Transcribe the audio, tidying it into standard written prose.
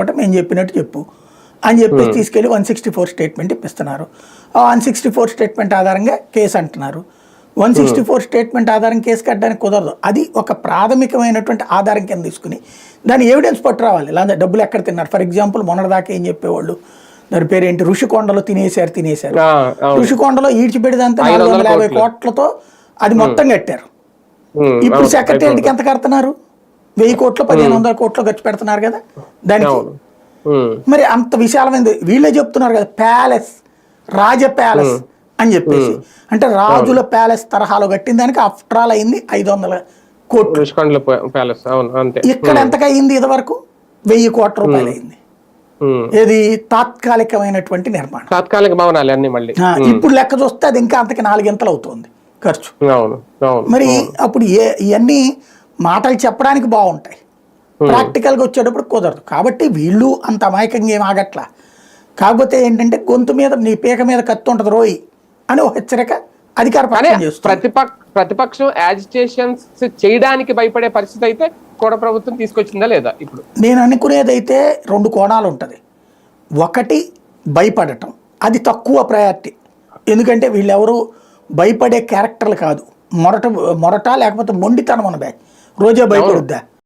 అంటే మేము చెప్పినట్టు చెప్పు అని చెప్పేసి తీసుకెళ్ళి 164 స్టేట్మెంట్ ఇప్పిస్తున్నారు. ఆ 164 స్టేట్మెంట్ ఆధారంగా కేసు అంటున్నారు. 164 స్టేట్మెంట్ ఆధారం కేసు కట్టడానికి కుదరదు. అది ఒక ప్రాథమికమైనటువంటి ఆధారం కింద తీసుకుని దాని ఎవిడెన్స్ పట్టు రావాలి. లేదా డబ్బులు ఎక్కడ తిన్నారు. ఫర్ ఎగ్జాంపుల్ మొన్నటిదాకా ఏం చెప్పేవాళ్ళు, దాని పేరేంటి, ఋషికొండలో తినేశారు. ఋషికొండలో ఈడ్చిపెడిదంతా 450 కోట్లతో అది మొత్తం కట్టారు. ఇప్పుడు సెక్రటేరియట్కి ఎంత కడుతున్నారు? 1000 కోట్లు 1500 కోట్లు ఖర్చు పెడుతున్నారు కదా దానికి. మరి అంత విశాలమైనది వీళ్ళే చెప్తున్నారు కదా, ప్యాలెస్, రాజ ప్యాలెస్ అని చెప్పేసి. అంటే రాజుల ప్యాలెస్ తరహాలో కట్టిన దానికి ఆఫ్టర్ ఆల్ అయింది 500 కోట్లు. ఇక్కడ ఎంతగా అయింది? ఇదివరకు 1000 కోట్ల రూపాయలు అయింది. ఏది తాత్కాలికమైనటువంటి నిర్మాణం, తాత్కాలిక భవనాలు అన్ని. మళ్ళీ ఇప్పుడు లెక్క చూస్తే అది ఇంకా అంతకి 4 ఇంతలు అవుతుంది ఖర్చు. మరి అప్పుడు ఇవన్నీ మాటలు చెప్పడానికి బాగుంటాయి, ప్రాక్టికల్గా వచ్చేటప్పుడు కుదరదు. కాబట్టి వీళ్ళు అంత అమాయకంగా ఏం ఆగట్లా. కాకపోతే ఏంటంటే గొంతు మీద నీ పీక మీద కత్తి ఉంటుంది రోయి అని ఒక హెచ్చరిక అధికార పక్షం చేస్తుంది. ప్రతిపక్షం యాజిటేషన్స్ చేయడానికి భయపడే పరిస్థితి అయితే కూడా ప్రభుత్వం తీసుకొచ్చిందా లేదా? ఇప్పుడు నేను అనుకునేదైతే 2 కోణాలు ఉంటుంది. ఒకటి భయపడటం, అది తక్కువ ప్రయారిటీ. ఎందుకంటే వీళ్ళెవరు భయపడే క్యారెక్టర్లు కాదు. మొరట లేకపోతే మొండితనం ఉన్న రోజే భయపడుద్దా?